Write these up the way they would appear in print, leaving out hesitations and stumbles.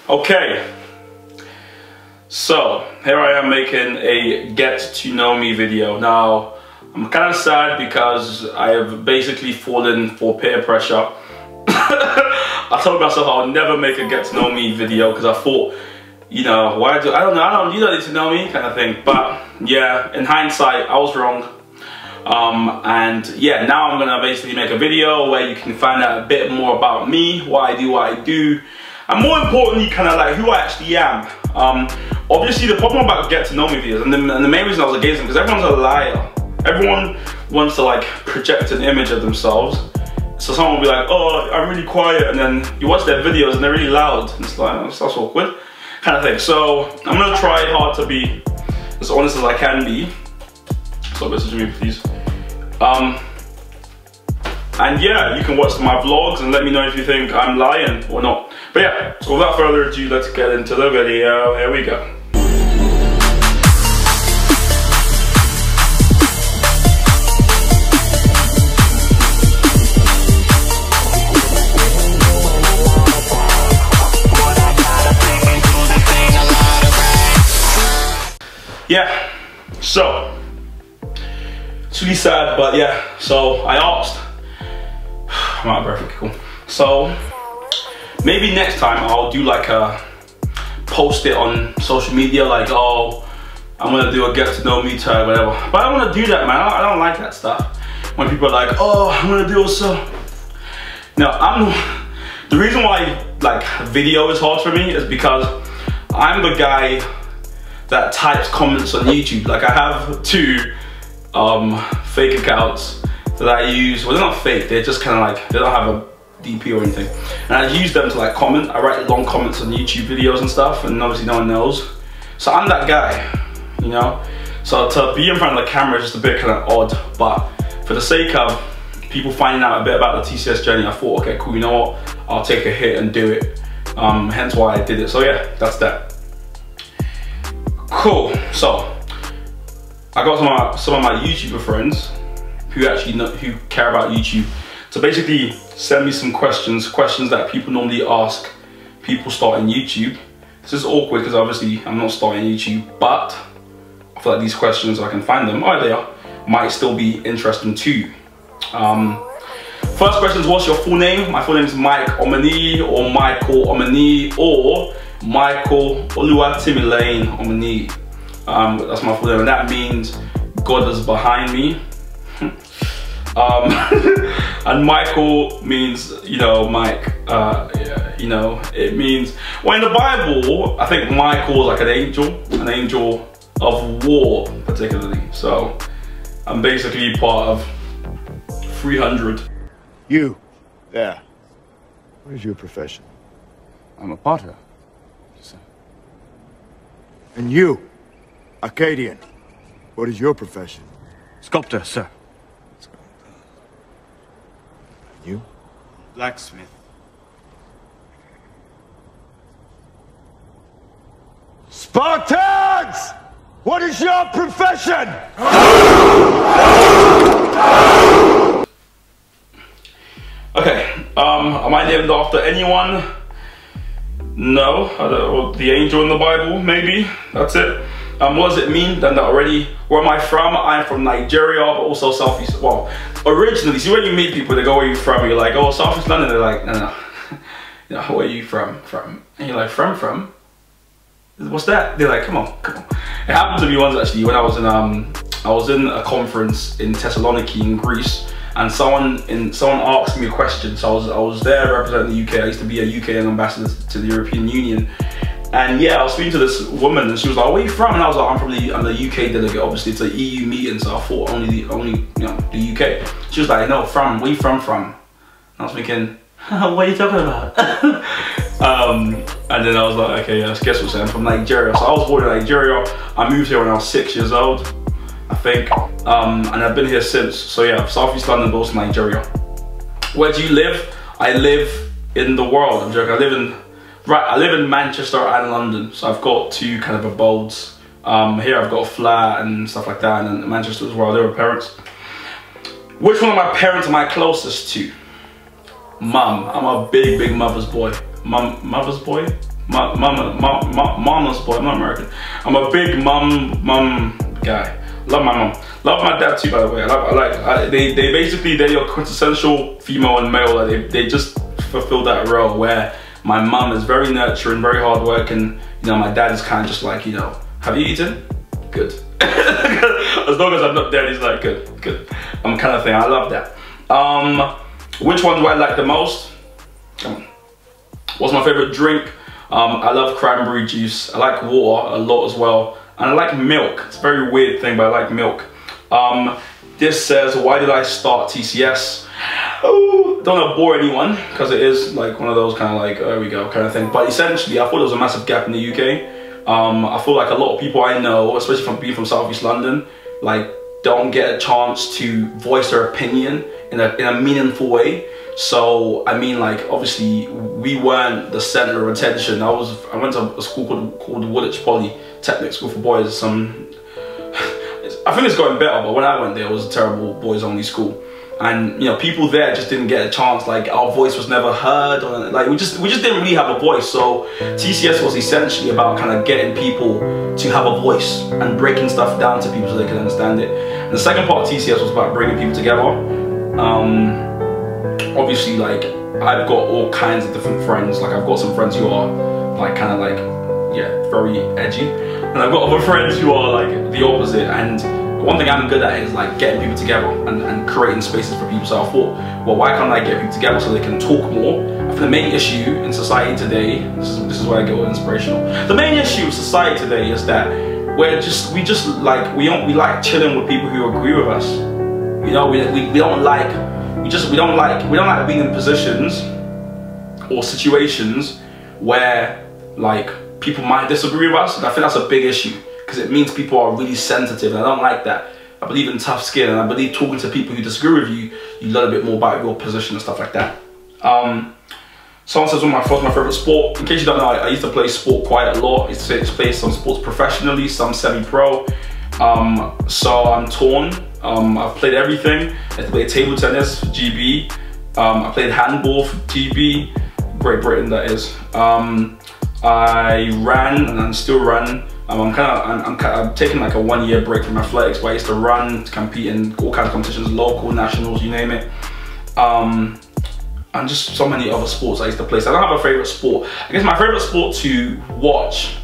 Okay, so here I am making a get to know me video. Now, I'm kind of sad because I have basically fallen for peer pressure. I told myself I'll never make a get to know me video because I thought, you know, I don't know, you don't need to know me kind of thing. But yeah, in hindsight, I was wrong. And yeah, now I'm gonna basically make a video where you can find out a bit more about me, what I do, and more importantly, kind of like who I actually am. Obviously, the problem about get to know me videos, and the main reason I was against them, because everyone's a liar. Everyone wants to like project an image of themselves. So someone will be like, oh, I'm really quiet, and then you watch their videos and they're really loud. And it's like, oh, that's awkward, kind of thing. So I'm gonna try hard to be as honest as I can be. So message me, please. And yeah, you can watch my vlogs and let me know if you think I'm lying or not. But yeah, so without further ado, let's get into the video. Here we go. Yeah, so it's really sad, but yeah, so I asked. I'm out of breath, okay, cool. So maybe next time I'll do like a post it on social media, like, oh, I'm gonna do a get to know me tag, whatever. But I don't wanna do that, man. I don't like that stuff. When people are like, oh, I'm gonna do so. No, the reason why like video is hard for me is because I'm the guy that types comments on YouTube. Like I have two fake accounts that I use. Well, they're not fake, they're just kind of like, they don't have a DP or anything. And I use them to like comment. I write long comments on YouTube videos and stuff, and obviously no one knows. So I'm that guy, you know? So to be in front of the camera is just a bit kind of odd, but for the sake of people finding out a bit about the TCS journey, I thought, okay, cool, you know what? I'll take a hit and do it. Hence why I did it. So yeah, that's that. Cool, so I got some of my YouTuber friends who actually who care about YouTube to basically send me some questions that people normally ask people starting YouTube. This is awkward because obviously I'm not starting YouTube, but I feel like these questions, I can find them, oh they are, might still be interesting to you. First question is, what's your full name? My full name is Mike Omoniyi, or Michael Omoniyi, or Michael Oluwatimileyin Omoniyi. That's my full name, and that means God is behind me. And Michael means, you know, Mike. You know, it means, well, in the Bible, I think Michael is like an angel of war, particularly. So I'm basically part of 300. You, there. What is your profession? I'm a potter. And you, Acadian, what is your profession? Sculptor, sir. You? Blacksmith. Spartans! What is your profession? Okay, am I named after anyone? No, I don't know, the angel in the Bible, maybe, that's it. What does it mean? Done that already. Where am I from? I'm from Nigeria, but also Southeast, well, originally, see when you meet people, they go, where are you from? You're like, oh, Southeast London, they're like, no. You know, where are you from? And you're like, from? What's that? They're like, come on. It happened to me once actually, when I was in a conference in Thessaloniki in Greece, and someone asked me a question. So I was there representing the UK. I used to be a UK ambassador to the European Union. And yeah, I was speaking to this woman, and she was like, where are you from? And I was like, I'm the UK delegate. Obviously it's an EU meeting, so I thought only you know, the UK. She was like, no, where you from? And I was thinking, what are you talking about? And then I was like, okay, yeah, guess what, I'm from Nigeria. So I was born in Nigeria. I moved here when I was 6 years old, I think. And I've been here since. So yeah, Southeast London, but also Nigeria. Where do you live? I live in the world. I'm joking. I live in Manchester and London. So I've got two kind of abodes. Here I've got a flat and stuff like that, and then Manchester as well. There were parents. Which one of my parents am I closest to? Mum. I'm a big mother's boy. Mother's boy? mama's boy. I'm not American. I'm a big mum guy. Love my mum. Love my dad too, by the way. They basically, they're your quintessential female and male. Like they just fulfill that role where my mum is very nurturing, very hardworking. You know, my dad is kind of just like, you know, have you eaten? Good. As long as I'm not dead, he's like, good. Kind of thing. I love that. Which one do I like the most? What's my favorite drink? I love cranberry juice. I like water a lot as well. And I like milk. It's a very weird thing, but I like milk. This says, why did I start TCS? Oh, don't want to bore anyone, because it is like one of those kind of like, there we go kind of thing. But essentially, I thought there was a massive gap in the UK. I feel like a lot of people I know, especially from being from Southeast London, like don't get a chance to voice their opinion in a meaningful way. So I mean, like, obviously we weren't the center of attention. I went to a school called Woolwich Polytechnic School for Boys. I think it's gotten better, but when I went there, it was a terrible boys only school. And you know, people there just didn't get a chance. Like our voice was never heard, or like we just didn't really have a voice. So TCS was essentially about kind of getting people to have a voice and breaking stuff down to people so they can understand it. And the second part of TCS was about bringing people together. Obviously, like I've got all kinds of different friends. Like I've got some friends who are like kind of like, yeah, very edgy, and I've got other friends who are like the opposite. And one thing I'm good at is like getting people together and creating spaces for people. So I thought, well, why can't I get people together so they can talk more? I think the main issue in society today, this is where I get all inspirational. The main issue of society today is that we like chilling with people who agree with us. You know, we don't like being in positions or situations where like people might disagree with us. And I think that's a big issue, because it means people are really sensitive, and I don't like that. I believe in tough skin, and I believe talking to people who disagree with you, you learn a bit more about your position and stuff like that. Someone says, what's my favorite sport? In case you don't know, I used to play sport quite a lot. I used to play some sports professionally, some semi-pro. So I'm torn. I've played everything. I played table tennis for GB. I played handball for GB, Great Britain that is. I ran, and I still run. I'm taking like a 1 year break from athletics, but I used to run, to compete in all kinds of competitions, local, nationals, you name it. And just so many other sports I used to play. So I don't have a favorite sport. I guess my favorite sport to watch,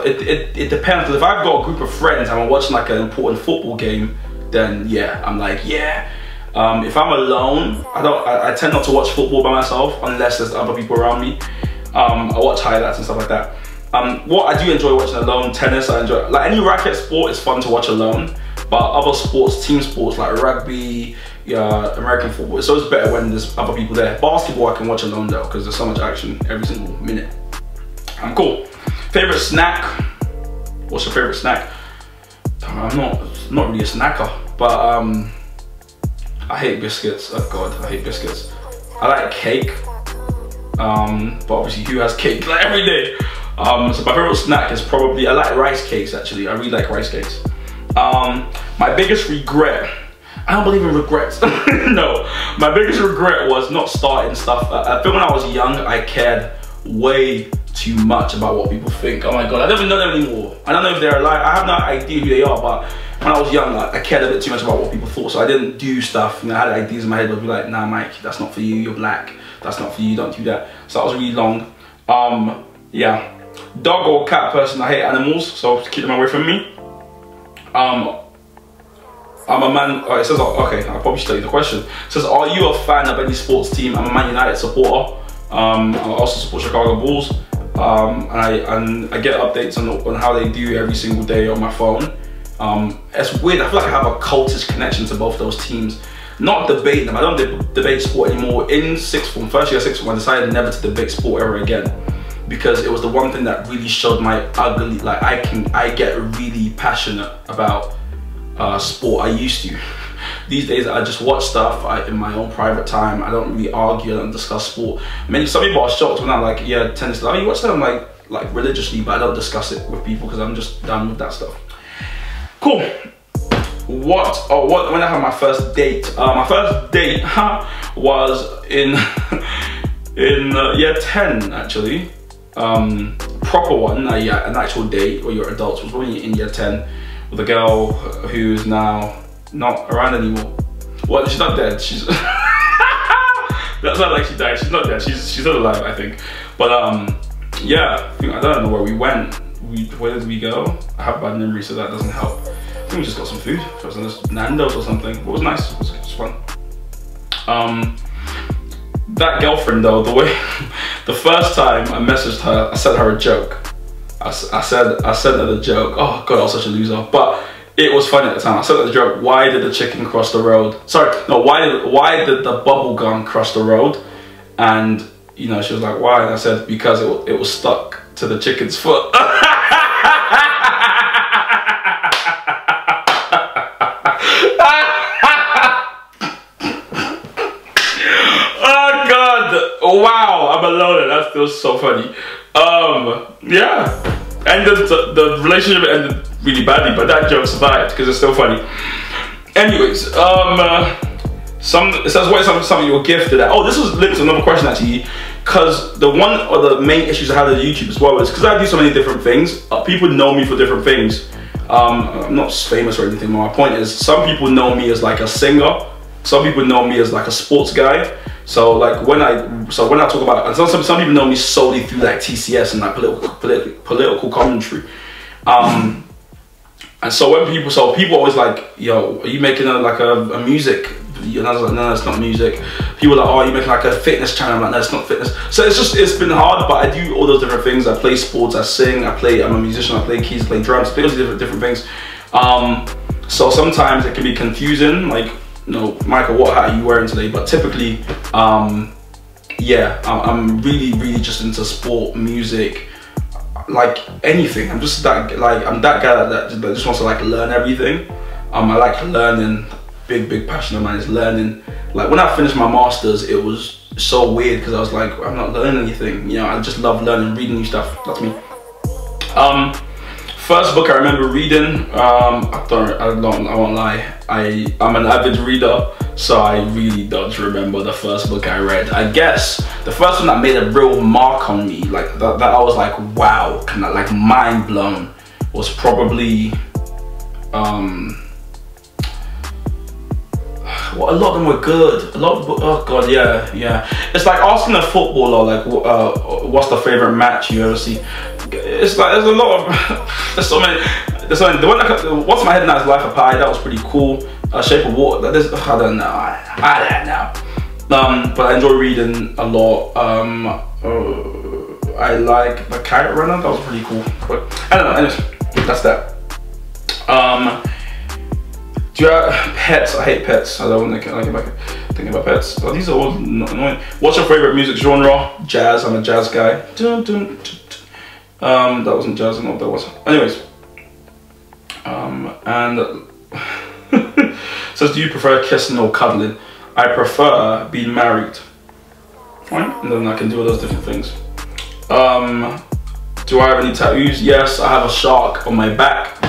it depends. Because if I've got a group of friends and I'm watching like an important football game, then yeah, I'm like, yeah. If I'm alone, I tend not to watch football by myself unless there's other people around me. I watch highlights and stuff like that. What I do enjoy watching alone, tennis, I enjoy, like any racket sport is fun to watch alone, but other sports, team sports like rugby, American football, it's always better when there's other people there. Basketball I can watch alone though, because there's so much action every single minute. Cool. Favorite snack? What's your favorite snack? I'm not really a snacker, but I hate biscuits. Oh god, I hate biscuits. I like cake, but obviously who has cake like every day? So my favorite snack is probably, I like rice cakes actually. I really like rice cakes. My biggest regret, I don't believe in regrets. No, my biggest regret was not starting stuff. I think when I was young, I cared way too much about what people think. Oh my god, I don't even know them anymore. I don't know if they're alive. I have no idea who they are, but when I was young, like, I cared a bit too much about what people thought, so I didn't do stuff. You know, I had ideas in my head, but I'd be like, nah Mike, that's not for you, you're black. That's not for you, don't do that. So that was really long. Yeah. Dog or cat person, I hate animals, so keep them away from me. I'm a man, oh, it says, okay, I'll probably should tell you the question. It says, are you a fan of any sports team? I'm a Man United supporter. I also support Chicago Bulls. And I get updates on how they do every single day on my phone. It's weird, I feel like I have a cultish connection to both those teams. Not debating them, I don't debate sport anymore. In sixth form, first year sixth form, I decided never to debate sport ever again, because it was the one thing that really showed my ugly, like I get really passionate about sport. I used to. These days I just watch stuff in my own private time. I don't really argue, I don't discuss sport. Some people are shocked when I'm like, yeah, tennis, oh, you watch that? I'm like religiously, but I don't discuss it with people because I'm just done with that stuff. Cool. When I had my first date? My first date was in year 10 actually. proper one, an actual date where you're adults, was probably in year 10 with a girl who's now not around anymore. Well, she's not dead. She's that's not like she died. She's not dead. She's still alive, I think. But yeah, I don't know where we went. Where did we go? I have bad memory, so that doesn't help. I think we just got some food. It was just Nando's or something. It was nice. It was fun. That girlfriend though, the first time I messaged her, I sent her a joke. I sent her the joke. Oh god, I was such a loser. But it was funny at the time. I sent her the joke. Why did the chicken cross the road? Sorry, no. Why did the bubble gum cross the road? And you know, she was like, why? And I said, because it was stuck to the chicken's foot. Wow, I'm alone. That feels so funny. Yeah, and the relationship ended really badly, but that joke survived because it's still funny. Anyways, it says what is something you're gifted at? Oh, this was linked to another question actually, because the one of the main issues I had with YouTube as well is because I do so many different things. People know me for different things. I'm not famous or anything. But my point is, some people know me as like a singer. Some people know me as like a sports guy. So like when I talk about it, some people know me solely through like TCS and like political commentary. And so when people always like, yo, are you making a music? And I was like, no, it's not music. People are like, oh, are you making like a fitness channel? I'm like, no, it's not fitness. So it's been hard, but I do all those different things. I play sports, I sing, I'm a musician, I play keys, I play drums, play all these different things. So sometimes it can be confusing, like, you know, Michael, what hat are you wearing today? But typically, yeah, I'm really just into sport, music, like anything. I'm just that, like, I'm that guy that just wants to like learn everything. I like learning. Big passion of mine is learning. Like when I finished my masters, it was so weird because I was like, I'm not learning anything. You know, I just love learning, reading new stuff. That's me. First book I remember reading, I won't lie, I'm an avid reader, so I really don't remember the first book I read. I guess the first one that made a real mark on me, like that I was like, wow, kind of like mind blown, was probably, well, a lot of them were good. A lot of, oh god, yeah. It's like asking a footballer, like, what's the favorite match you ever see? It's like there's a lot of there's so many. The one that what's my head now is Life of Pi. That was pretty cool. Shape of Water. I don't know. I don't know. But I enjoy reading a lot. I like The Kite Runner. That was pretty cool. But I don't know. Anyways, that's that. Do you have pets? I hate pets. I don't like thinking about pets. Oh, these are all annoying. What's your favorite music genre? Jazz. I'm a jazz guy. That wasn't jazz. I don't know what that was. Anyways, and says, do you prefer kissing or cuddling? I prefer being married. Fine, and then I can do all those different things. Do I have any tattoos? Yes, I have a shark on my back.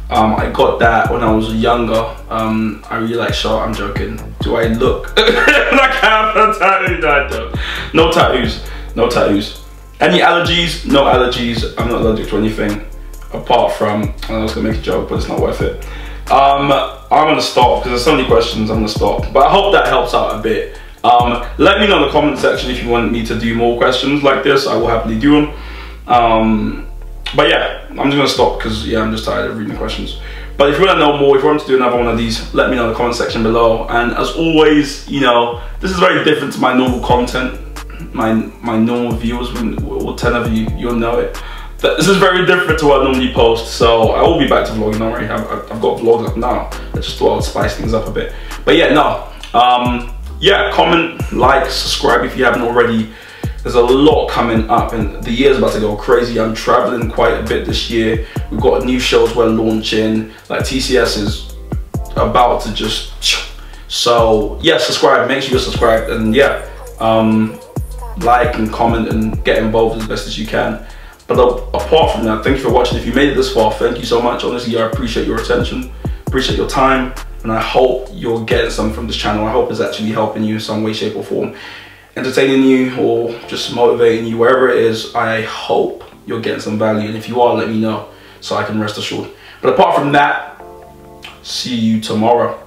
I got that when I was younger. I really like shark. I'm joking. Do I look like I have a tattoo? No, I don't. No tattoos. No tattoos. Any allergies? No allergies. I'm not allergic to anything apart from, I was gonna make a joke, but it's not worth it. I'm gonna stop because there's so many questions. I'm gonna stop, but I hope that helps out a bit. Let me know in the comment section if you want me to do more questions like this. I will happily do them. But yeah, I'm just gonna stop because yeah, I'm just tired of reading the questions. But if you want to know more, if you want to do another one of these, let me know in the comment section below. And as always, you know, this is very different to my normal content. My normal viewers, all 10 of you, you'll know it. This is very different to what I normally post. So I will be back to vlogging. Don't worry, I've got vlogs up now. I just thought I'd spice things up a bit. But yeah, no. Yeah, comment, like, subscribe if you haven't already. There's a lot coming up and the year's about to go crazy. I'm traveling quite a bit this year. We've got new shows we're launching. Like TCS is about to just, so yeah, subscribe, make sure you're subscribed, and yeah, like and comment and get involved as best as you can. But apart from that, thank you for watching. If you made it this far, thank you so much. Honestly, I appreciate your attention, appreciate your time, and I hope you're getting something from this channel. I hope it's actually helping you in some way, shape or form. entertaining you or just motivating you, wherever it is. I hope you're getting some value, and if you are, let me know so I can rest assured. But apart from that, see you tomorrow.